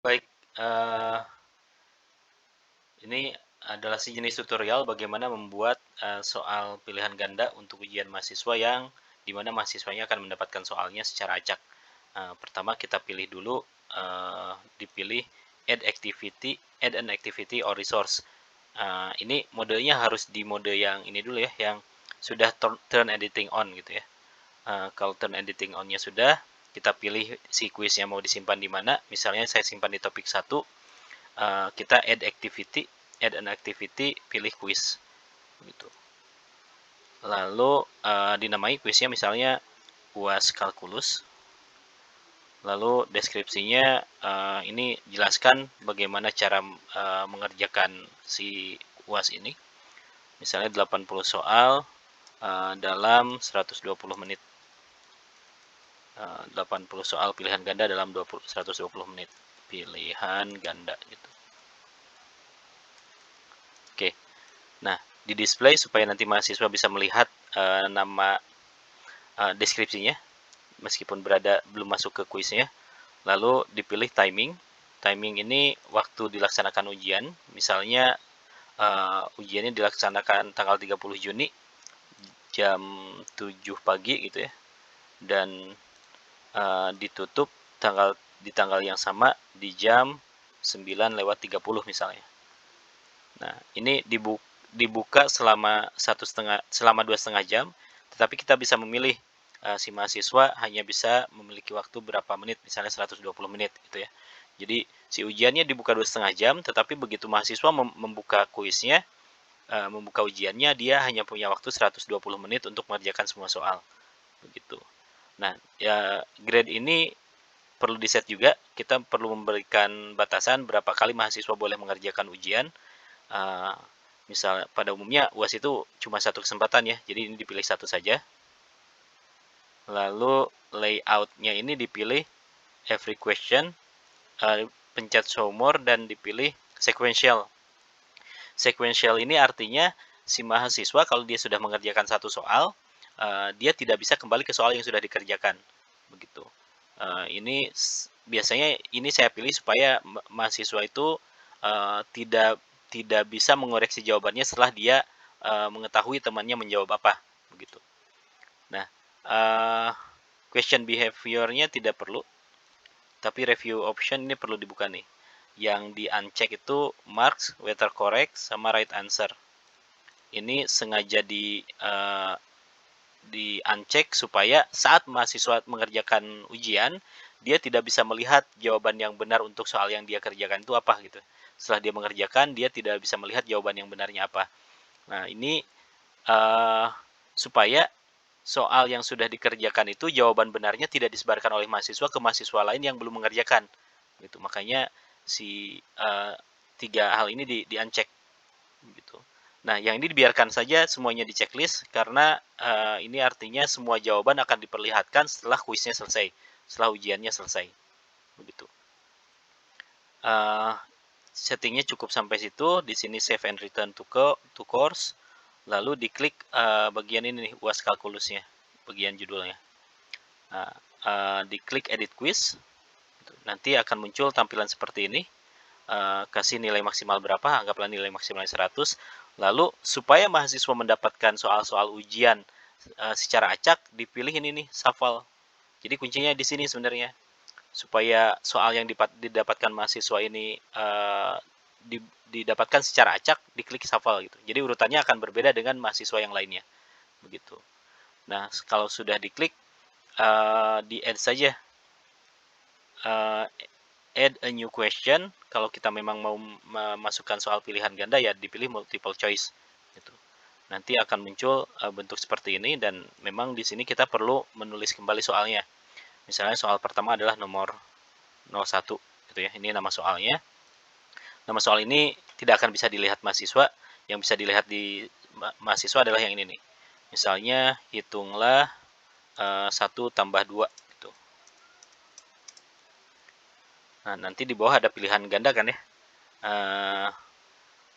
Baik, ini adalah sejenis tutorial bagaimana membuat soal pilihan ganda untuk ujian mahasiswa yang dimana mahasiswanya akan mendapatkan soalnya secara acak. Pertama kita pilih dulu, dipilih add an activity or resource. Ini modenya harus di mode yang ini dulu ya, yang sudah turn editing on gitu ya. Kalau turn editing on-nya sudah, kita pilih si kuisnya mau disimpan di mana. Misalnya saya simpan di topik 1, kita add an activity, pilih quiz gitu. Lalu dinamai kuisnya misalnya UAS kalkulus. Lalu deskripsinya ini jelaskan bagaimana cara mengerjakan si UAS ini. Misalnya 80 soal dalam 120 menit. 80 soal pilihan ganda dalam 120 menit. Pilihan ganda gitu. Oke. Nah, di display supaya nanti mahasiswa bisa melihat nama deskripsinya meskipun belum masuk ke kuisnya. Lalu dipilih timing. Timing ini waktu dilaksanakan ujian. Misalnya ujiannya dilaksanakan tanggal 30 Juni jam 7 pagi gitu ya. Dan ditutup di tanggal yang sama di jam 9:30 misalnya. Nah, ini dibuka selama 2,5 jam, tetapi kita bisa memilih si mahasiswa hanya bisa memiliki waktu berapa menit, misalnya 120 menit gitu ya. Jadi si ujiannya dibuka 2,5 jam, tetapi begitu mahasiswa membuka kuisnya, membuka ujiannya, dia hanya punya waktu 120 menit untuk mengerjakan semua soal. Begitu. Nah, ya grade ini perlu di set juga. Kita perlu memberikan batasan berapa kali mahasiswa boleh mengerjakan ujian. Misal pada umumnya UAS itu cuma satu kesempatan ya, jadi ini dipilih satu saja. Lalu layoutnya ini dipilih every question, pencet show more dan dipilih sequential. Sequential ini artinya si mahasiswa kalau dia sudah mengerjakan satu soal, dia tidak bisa kembali ke soal yang sudah dikerjakan, begitu. Ini biasanya ini saya pilih supaya mahasiswa itu tidak bisa mengoreksi jawabannya setelah dia mengetahui temannya menjawab apa, begitu. Nah, question behavior-nya tidak perlu, tapi review option ini perlu dibuka nih. Yang di uncheck itu marks, whether correct, sama right answer. Ini sengaja di uncheck supaya saat mahasiswa mengerjakan ujian, dia tidak bisa melihat jawaban yang benar untuk soal yang dia kerjakan itu apa gitu. Setelah dia mengerjakan, dia tidak bisa melihat jawaban yang benarnya apa. Nah, ini supaya soal yang sudah dikerjakan itu jawaban benarnya tidak disebarkan oleh mahasiswa ke mahasiswa lain yang belum mengerjakan. Gitu. Makanya si tiga hal ini di uncheck gitu. Nah, yang ini dibiarkan saja semuanya di checklist karena ini artinya semua jawaban akan diperlihatkan setelah kuisnya selesai, setelah ujiannya selesai. Begitu. Settingnya cukup sampai situ. Di sini save and return to course. Lalu diklik bagian ini nih, UAS kalkulusnya, bagian judulnya. Diklik edit quiz. Nanti akan muncul tampilan seperti ini. Kasih nilai maksimal berapa, anggaplah nilai maksimalnya 100. Lalu supaya mahasiswa mendapatkan soal-soal ujian secara acak, dipilih ini nih, shuffle. Jadi kuncinya di sini sebenarnya. Supaya soal yang didapatkan mahasiswa ini didapatkan secara acak, diklik shuffle gitu. Jadi urutannya akan berbeda dengan mahasiswa yang lainnya. Begitu. Nah, kalau sudah diklik, di add saja. Add a new question. Kalau kita memang mau memasukkan soal pilihan ganda, ya dipilih multiple choice gitu. Nanti akan muncul bentuk seperti ini, dan memang di sini kita perlu menulis kembali soalnya. Misalnya soal pertama adalah nomor 01 gitu ya. Ini nama soalnya. Nama soal ini tidak akan bisa dilihat mahasiswa. Yang bisa dilihat di mahasiswa adalah yang ini nih. Misalnya hitunglah 1 tambah 2. Nah, nanti di bawah ada pilihan ganda kan ya.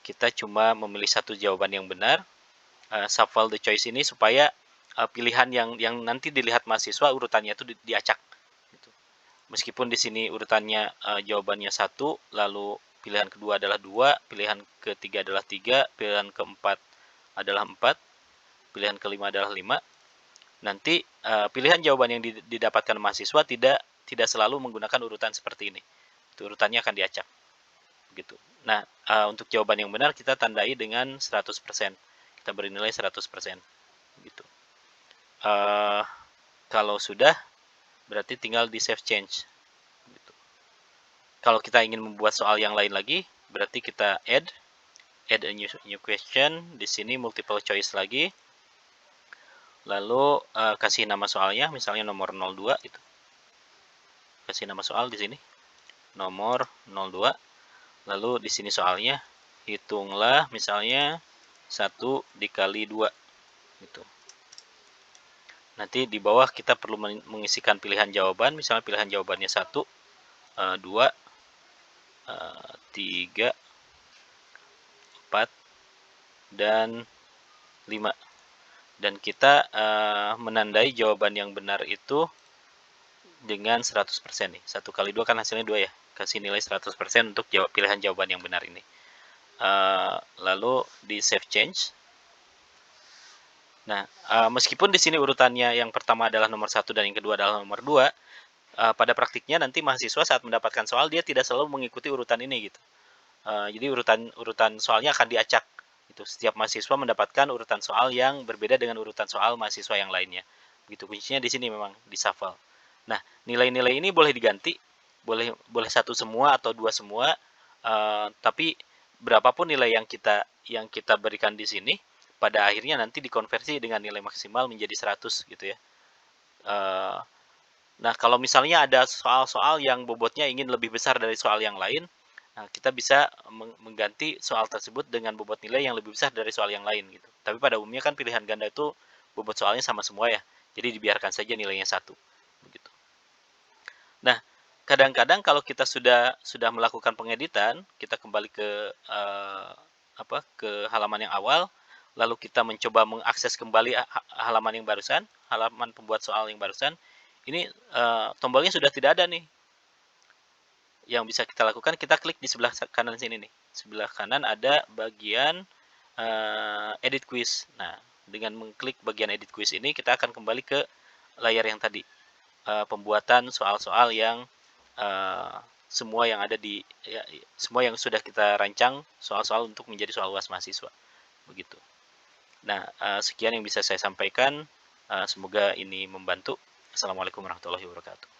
Kita cuma memilih satu jawaban yang benar. Shuffle the choice ini supaya pilihan yang nanti dilihat mahasiswa urutannya itu diacak. Gitu. Meskipun di sini urutannya jawabannya 1, lalu pilihan kedua adalah 2, pilihan ketiga adalah 3, pilihan keempat adalah 4, pilihan kelima adalah 5. Nanti pilihan jawaban yang didapatkan mahasiswa tidak selalu menggunakan urutan seperti ini. Itu urutannya akan diacak. Begitu. Nah, untuk jawaban yang benar kita tandai dengan 100%. Kita beri nilai 100%. Gitu. Kalau sudah, berarti tinggal di save change. Gitu. Kalau kita ingin membuat soal yang lain lagi, berarti kita add a new question. Di sini multiple choice lagi. Lalu kasih nama soalnya, misalnya nomor 02 gitu. Kasih nama soal di sini. Nomor 02. Lalu di sini soalnya hitunglah misalnya 1 dikali 2 gitu. Nanti di bawah kita perlu mengisikan pilihan jawaban, misalnya pilihan jawabannya 1, 2, 3, 4, dan 5. Dan kita menandai jawaban yang benar itu dengan 100% nih. 1 kali 2 kan hasilnya 2 ya. Kasih nilai 100% untuk pilihan jawaban yang benar ini. Lalu di save change. Nah, meskipun di sini urutannya yang pertama adalah nomor 1 dan yang kedua adalah nomor 2, pada praktiknya nanti mahasiswa saat mendapatkan soal dia tidak selalu mengikuti urutan ini gitu. Jadi urutan soalnya akan diacak. Itu setiap mahasiswa mendapatkan urutan soal yang berbeda dengan urutan soal mahasiswa yang lainnya. Begitu kuncinya di sini memang di shuffle. Nah, nilai-nilai ini boleh diganti, boleh 1 semua atau 2 semua, tapi berapapun nilai yang kita berikan di sini, pada akhirnya nanti dikonversi dengan nilai maksimal menjadi 100 gitu ya. Nah, kalau misalnya ada soal-soal yang bobotnya ingin lebih besar dari soal yang lain, kita bisa mengganti soal tersebut dengan bobot nilai yang lebih besar dari soal yang lain gitu. Tapi pada umumnya kan pilihan ganda itu bobot soalnya sama semua ya. Jadi dibiarkan saja nilainya 1 begitu. Nah, kadang-kadang kalau kita sudah melakukan pengeditan, kita kembali ke ke halaman yang awal, lalu kita mencoba mengakses kembali halaman yang barusan, halaman pembuat soal yang barusan. Ini tombolnya sudah tidak ada nih. Yang bisa kita lakukan, kita klik di sebelah kanan sini nih. Sebelah kanan ada bagian edit quiz. Nah, dengan mengklik bagian edit quiz ini, kita akan kembali ke layar yang tadi. Pembuatan soal-soal yang semua yang ada semua yang sudah kita rancang soal-soal untuk menjadi soal UAS mahasiswa begitu. Nah, sekian yang bisa saya sampaikan, semoga ini membantu. Assalamualaikum warahmatullahi wabarakatuh.